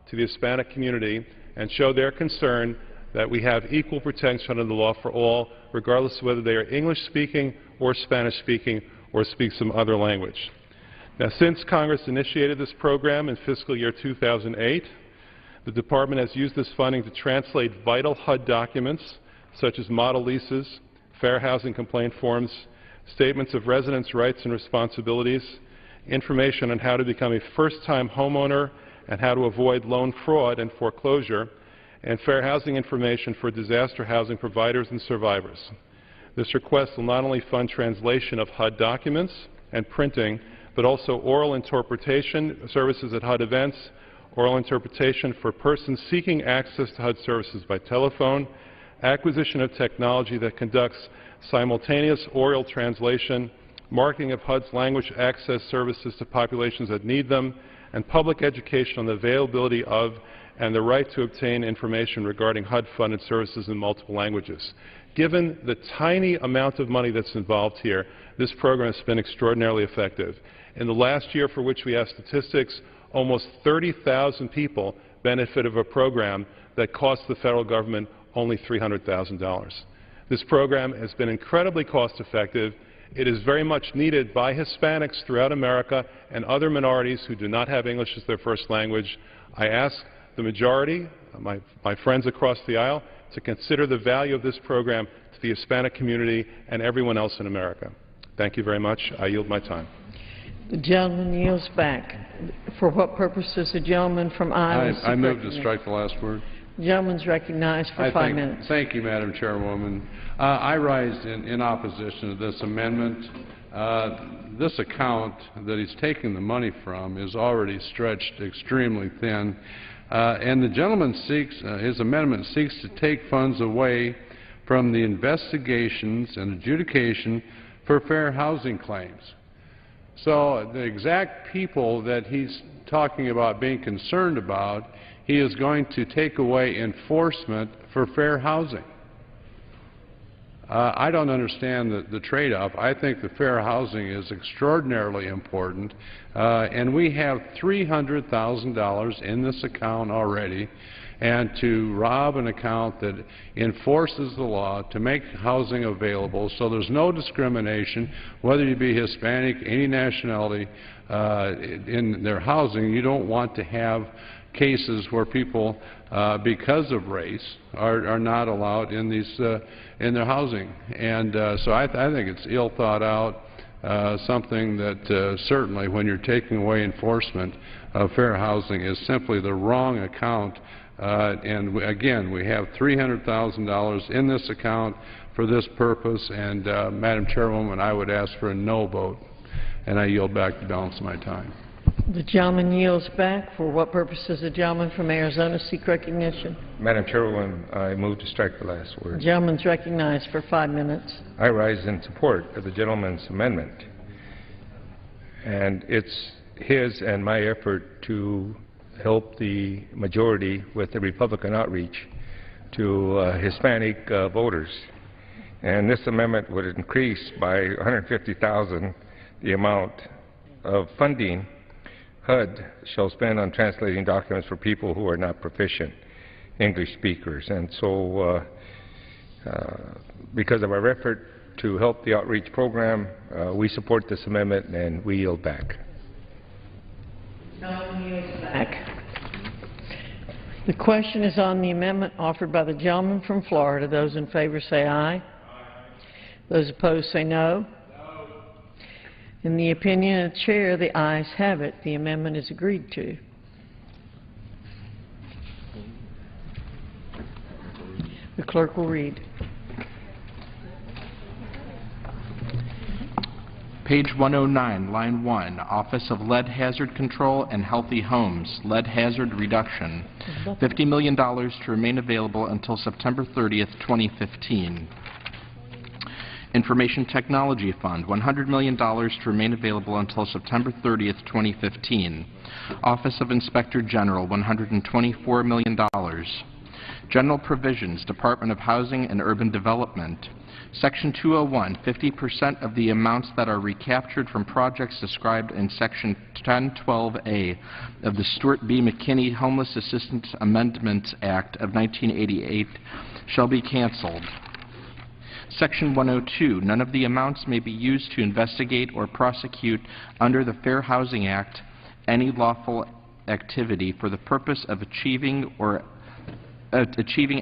to the Hispanic community and show their concern that we have equal protection under the law for all, regardless of whether they are English-speaking or Spanish-speaking or speak some other language. Now, since Congress initiated this program in fiscal year 2008, the Department has used this funding to translate vital HUD documents, such as model leases, fair housing complaint forms, statements of residents' rights and responsibilities, information on how to become a first-time homeowner and how to avoid loan fraud and foreclosure, and fair housing information for disaster housing providers and survivors. This request will not only fund translation of HUD documents and printing, but also oral interpretation services at HUD events, oral interpretation for persons seeking access to HUD services by telephone, acquisition of technology that conducts simultaneous oral translation marketing of HUD's language access services to populations that need them, and public education on the availability of and the right to obtain information regarding HUD-funded services in multiple languages. Given the tiny amount of money that's involved here, this program has been extraordinarily effective. In the last year for which we have statistics, almost 30,000 people benefit of a program that cost the federal government only $300,000. This program has been incredibly cost-effective. It is very much needed by Hispanics throughout America and other minorities who do not have English as their first language. I ask the majority, my friends across the aisle, to consider the value of this program to the Hispanic community and everyone else in America. Thank you very much. I yield my time. The gentleman yields back. For what purpose does the gentleman from Iowa? I move to strike the last word. The gentleman's recognized for 5 minutes. Thank you, Madam Chairwoman. I rise in opposition to this amendment. This account that he's taking the money from is already stretched extremely thin, and the gentleman seeks, his amendment seeks to take funds away from the investigations and adjudication for fair housing claims. So the exact people that he's talking about being concerned about, he is going to take away enforcement for fair housing. I don't understand the trade-off. I think the fair housing is extraordinarily important, and we have $300,000 in this account already, and to rob an account that enforces the law to make housing available so there's no discrimination, whether you be Hispanic, any nationality, in their housing. You don't want to have cases where people, because of race, are not allowed in these in their housing. And so I think it's ill thought out, something that certainly, when you're taking away enforcement of fair housing, is simply the wrong account. And again, we have $300,000 in this account for this purpose. And Madam Chairwoman, I would ask for a no vote, and I yield back the balance of my time. The gentleman yields back. For what purpose does the gentleman from Arizona seek recognition? Madam Chairwoman, I move to strike the last word. The gentleman's recognized for 5 minutes. I rise in support of the gentleman's amendment, and it's his and my effort to help the majority with the Republican outreach to Hispanic voters. And this amendment would increase by $150,000 the amount of funding HUD shall spend on translating documents for people who are not proficient English speakers. And so because of our effort to help the outreach program, we support this amendment and we yield back. The question is on the amendment offered by the gentleman from Florida. Those in favor say aye. Those opposed say no. In the opinion of the chair, the ayes have it. The amendment is agreed to. The clerk will read. Page 109, line 1, Office of Lead Hazard Control and Healthy Homes, Lead Hazard Reduction, $50 million to remain available until September 30th, 2015. Information Technology Fund, $100 million to remain available until September 30th, 2015. Office of Inspector General, $124 million. General Provisions, Department of Housing and Urban Development. Section 201, 50% of the amounts that are recaptured from projects described in Section 1012A of the Stuart B. McKinney Homeless Assistance Amendments Act of 1988 shall be canceled. Section 102, none of the amounts may be used to investigate or prosecute under the Fair Housing Act any lawful activity for the purpose of achieving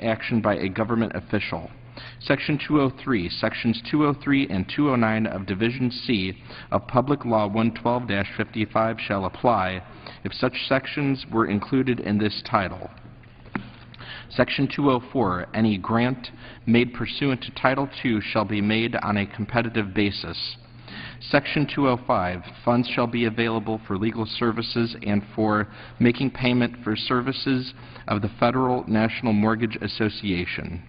action by a government official. Section 203, Sections 203 and 209 of Division C of Public Law 112-55 shall apply if such sections were included in this title. Section 204, any grant made pursuant to Title II shall be made on a competitive basis. Section 205, funds shall be available for legal services and for making payment for services of the Federal National Mortgage Association.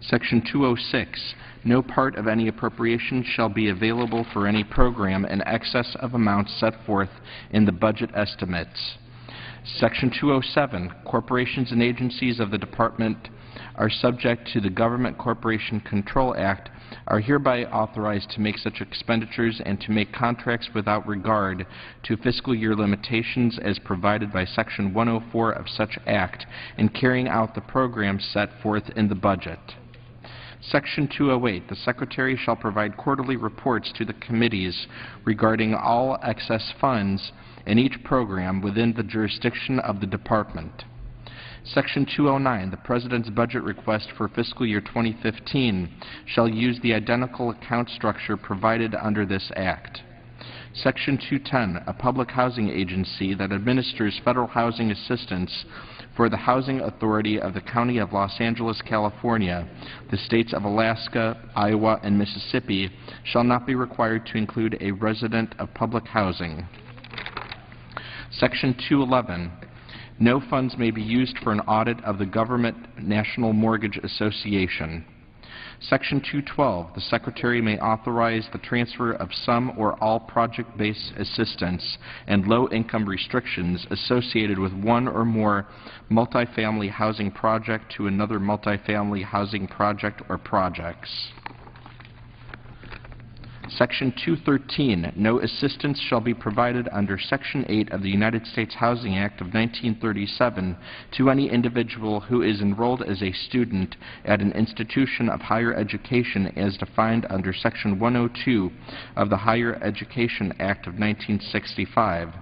Section 206, no part of any appropriation shall be available for any program in excess of amounts set forth in the budget estimates. Section 207, corporations and agencies of the Department are subject to the Government Corporation Control Act are hereby authorized to make such expenditures and to make contracts without regard to fiscal year limitations as provided by Section 104 of such act in carrying out the programs set forth in the budget. Section 208, the Secretary shall provide quarterly reports to the committees regarding all excess funds in each program within the jurisdiction of the Department. Section 209, the President's budget request for fiscal year 2015 shall use the identical account structure provided under this Act. Section 210, a public housing agency that administers federal housing assistance for the Housing Authority of the County of Los Angeles, California, the states of Alaska, Iowa, and Mississippi, shall not be required to include a resident of public housing. Section 211, no funds may be used for an audit of the Government National Mortgage Association. Section 212, the Secretary may authorize the transfer of some or all project-based assistance and low-income restrictions associated with one or more multifamily housing project to another multifamily housing project or projects. Section 213, no assistance shall be provided under Section 8 of the United States Housing Act of 1937 to any individual who is enrolled as a student at an institution of higher education as defined under Section 102 of the Higher Education Act of 1965,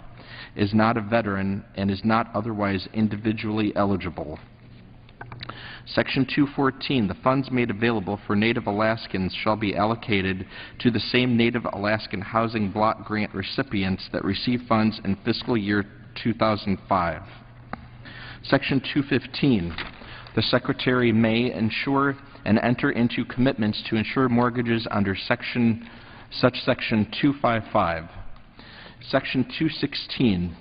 is not a veteran, and is not otherwise individually eligible. Section 214, the funds made available for Native Alaskans shall be allocated to the same Native Alaskan Housing Block Grant recipients that receive funds in fiscal year 2005. Section 215, the Secretary may insure and enter into commitments to insure mortgages under Section 255. Section 216,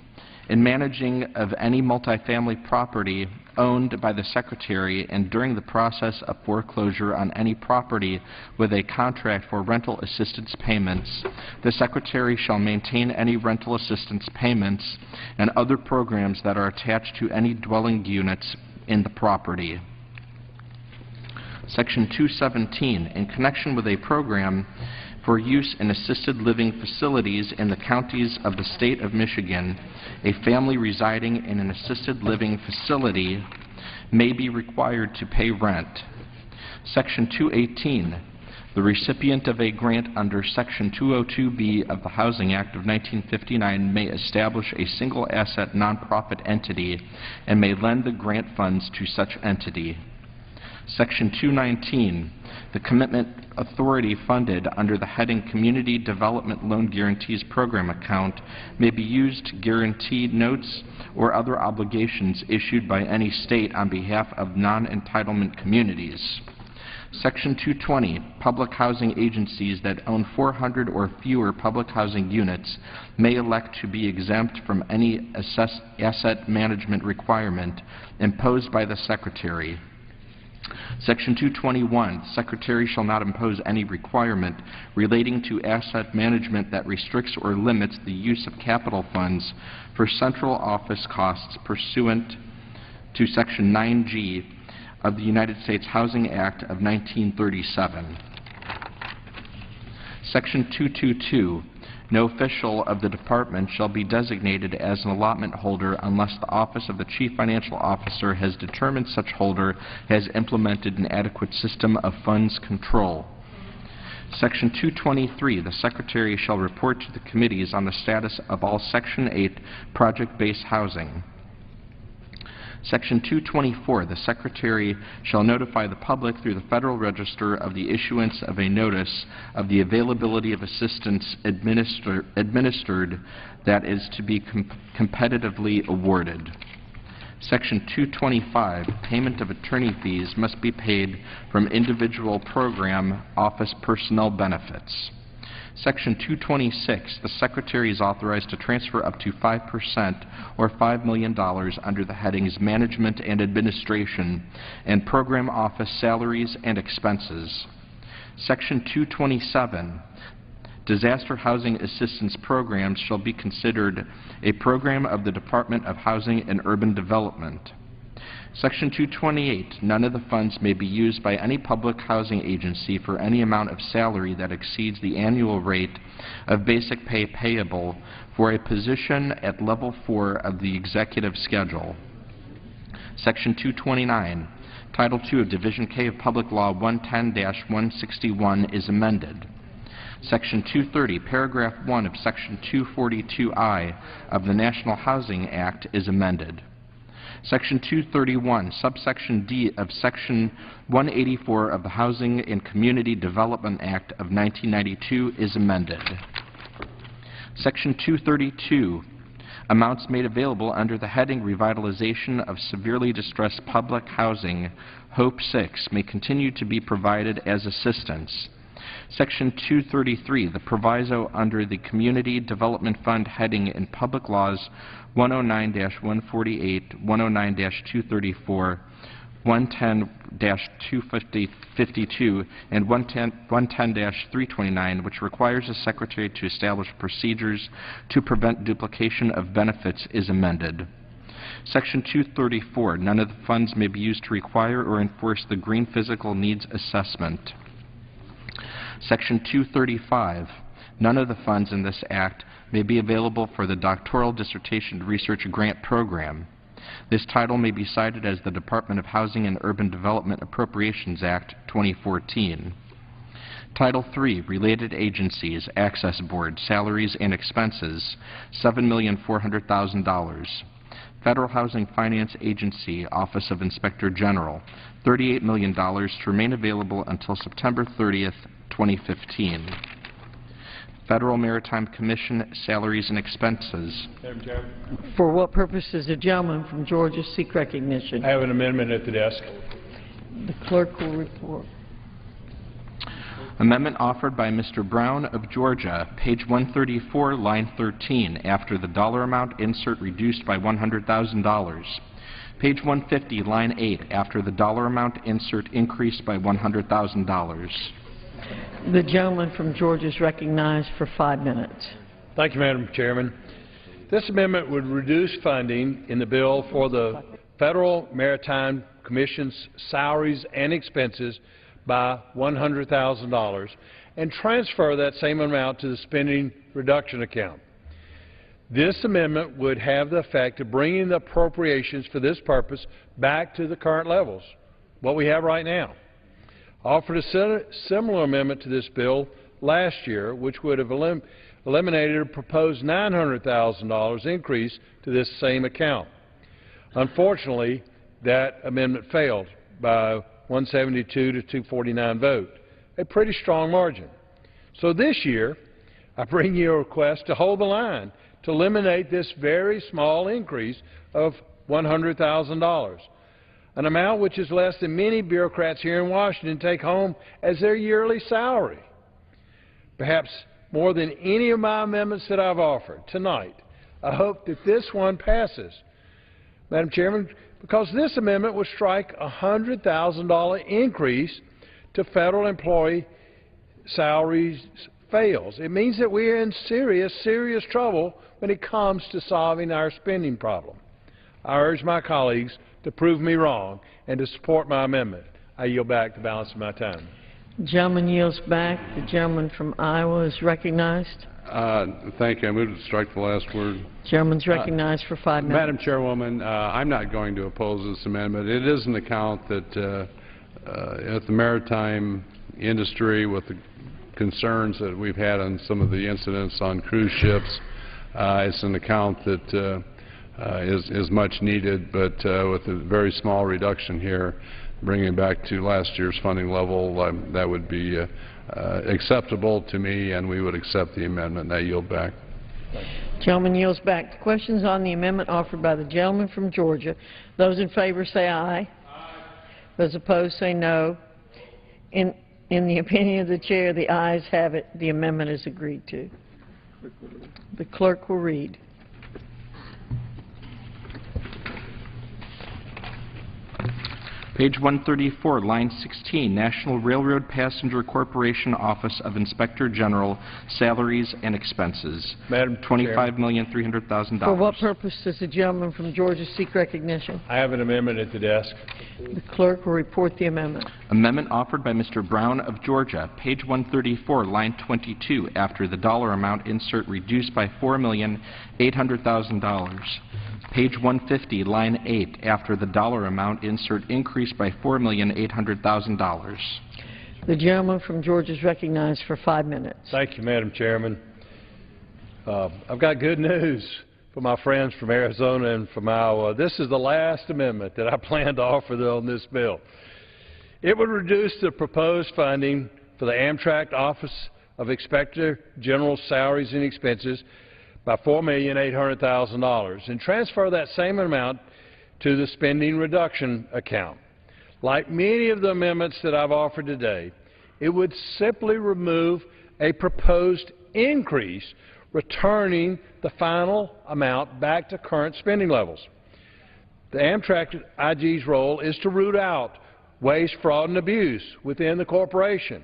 in managing of any multifamily property owned by the Secretary and during the process of foreclosure on any property with a contract for rental assistance payments, the Secretary shall maintain any rental assistance payments and other programs that are attached to any dwelling units in the property. Section 217, in connection with a program for use in assisted living facilities in the counties of the state of Michigan, a family residing in an assisted living facility may be required to pay rent. Section 218, the recipient of a grant under Section 202B of the Housing Act of 1959 may establish a single asset nonprofit entity and may lend the grant funds to such entity. Section 219, the commitment authority funded under the heading Community Development Loan Guarantees Program account may be used to guarantee notes or other obligations issued by any state on behalf of non-entitlement communities. Section 220, public housing agencies that own 400 or fewer public housing units may elect to be exempt from any asset management requirement imposed by the Secretary. Section 221, the Secretary shall not impose any requirement relating to asset management that restricts or limits the use of capital funds for central office costs pursuant to Section 9G of the United States Housing Act of 1937. Section 222, no official of the Department shall be designated as an allotment holder unless the Office of the Chief Financial Officer has determined such holder has implemented an adequate system of funds control. Section 223, the Secretary shall report to the committees on the status of all Section 8 project-based housing. Section 224, the Secretary shall notify the public through the Federal Register of the issuance of a notice of the availability of assistance administered that is to be competitively awarded. Section 225, payment of attorney fees must be paid from individual program office personnel benefits. Section 226, the Secretary is authorized to transfer up to 5% or $5 million under the headings Management and Administration and Program Office Salaries and Expenses. Section 227, Disaster Housing Assistance Programs shall be considered a program of the Department of Housing and Urban Development. Section 228, none of the funds may be used by any public housing agency for any amount of salary that exceeds the annual rate of basic pay payable for a position at level 4 of the executive schedule. Section 229, Title II of Division K of Public Law 110-161 is amended. Section 230, Paragraph 1 of Section 242I of the National Housing Act is amended. Section 231, subsection D of Section 184 of the Housing and Community Development Act of 1992 is amended. Section 232, amounts made available under the heading Revitalization of Severely Distressed Public Housing, Hope 6, may continue to be provided as assistance. Section 233, the proviso under the Community Development Fund heading in Public Laws 109-148, 109-234, 110-252, and 110-329, which requires the Secretary to establish procedures to prevent duplication of benefits, is amended. Section 234, none of the funds may be used to require or enforce the Green Physical Needs Assessment. Section 235, none of the funds in this Act may be available for the Doctoral Dissertation Research Grant Program. This title may be cited as the Department of Housing and Urban Development Appropriations Act 2014. Title III, Related Agencies, Access Board, Salaries and Expenses, $7,400,000. Federal Housing Finance Agency, Office of Inspector General, $38 million to remain available until September 30th, 2015. Federal Maritime Commission, Salaries and Expenses. Madam Chair. For what purpose does the gentleman from Georgia seek recognition? I have an amendment at the desk. The clerk will report. Amendment offered by Mr. Brown of Georgia, page 134, line 13, after the dollar amount insert reduced by $100,000. Page 150, line 8, after the dollar amount insert increased by $100,000. The gentleman from Georgia is recognized for 5 minutes. Thank you, Madam Chairman. This amendment would reduce funding in the bill for the Federal Maritime Commission's salaries and expenses by $100,000 and transfer that same amount to the spending reduction account. This amendment would have the effect of bringing the appropriations for this purpose back to the current levels, what we have right now. I offered a similar amendment to this bill last year, which would have eliminated a proposed $900,000 increase to this same account. Unfortunately, that amendment failed by 172 to 249 vote, a pretty strong margin. So this year, I bring you a request to hold the line to eliminate this very small increase of $100,000. An amount which is less than many bureaucrats here in Washington take home as their yearly salary. Perhaps more than any of my amendments that I've offered tonight, I hope that this one passes. Madam Chairman, because this amendment would strike a $100,000 increase to federal employee salaries fails. It means that we are in serious, serious trouble when it comes to solving our spending problem. I urge my colleagues to prove me wrong and to support my amendment. I yield back the balance of my time. The gentleman yields back. The gentleman from Iowa is recognized. Thank you. I move to strike the last word. The gentleman's recognized for 5 minutes. Madam Chairwoman, I'm not going to oppose this amendment. It is an account that at the maritime industry, with the concerns that we've had on some of the incidents on cruise ships, it's an account that is much needed, but with a very small reduction here, bringing it back to last year's funding level, that would be acceptable to me, and we would accept the amendment. I yield back. Gentleman yields back. The questions on the amendment offered by the gentleman from Georgia. Those in favor say aye. Aye. Those opposed say no. In In the opinion of the chair, the ayes have it. The amendment is agreed to. The clerk will read. Page 134, line 16, National Railroad Passenger Corporation Office of Inspector General, salaries and expenses. Madam Chair. $25,300,000. For what purpose does the gentleman from Georgia seek recognition? I have an amendment at the desk. The clerk will report the amendment. Amendment offered by Mr. Brown of Georgia, page 134, line 22, after the dollar amount insert reduced by $4,800,000. Page 150, line 8, after the dollar amount insert increased by $4,800,000. The gentleman from Georgia is recognized for 5 minutes. Thank you, Madam Chairman. I've got good news for my friends from Arizona and from Iowa. This is the last amendment that I plan to offer on this bill. It would reduce the proposed funding for the Amtrak Office of Inspector General salaries and expenses by $4,800,000 and transfer that same amount to the spending reduction account. Like many of the amendments that I've offered today, it would simply remove a proposed increase, returning the final amount back to current spending levels. The Amtrak IG's role is to root out waste, fraud, and abuse within the corporation.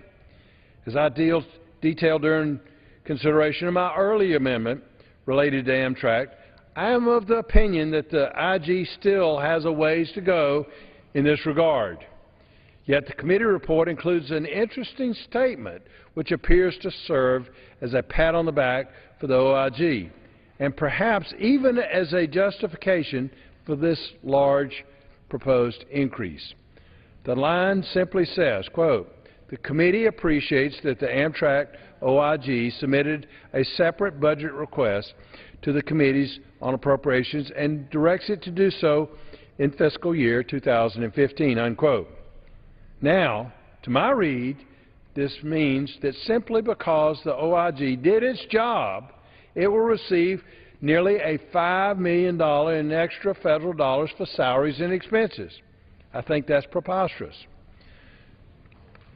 As I detailed during consideration of my earlier amendment related to Amtrak, I am of the opinion that the IG still has a ways to go in this regard. Yet the committee report includes an interesting statement which appears to serve as a pat on the back for the OIG, and perhaps even as a justification for this large proposed increase. The line simply says, quote, "The committee appreciates that the Amtrak OIG submitted a separate budget request to the committees on appropriations and directs it to do so in fiscal year 2015, unquote. Now, to my read, this means that simply because the OIG did its job, it will receive nearly a $5 million in extra federal dollars for salaries and expenses. I think that's preposterous.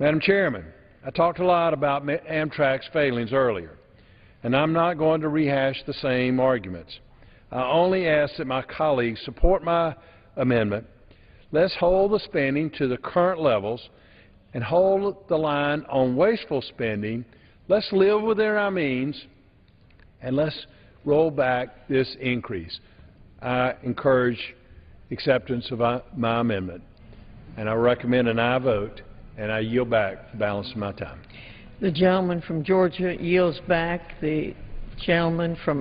Madam Chairman, I talked a lot about Amtrak's failings earlier, and I'm not going to rehash the same arguments. I only ask that my colleagues support my amendment. Let's hold the spending to the current levels and hold the line on wasteful spending. Let's live within our means, and let's roll back this increase. I encourage acceptance of my amendment, and I recommend an aye vote, and I yield back the balance of my time. The gentleman from Georgia yields back. The gentleman from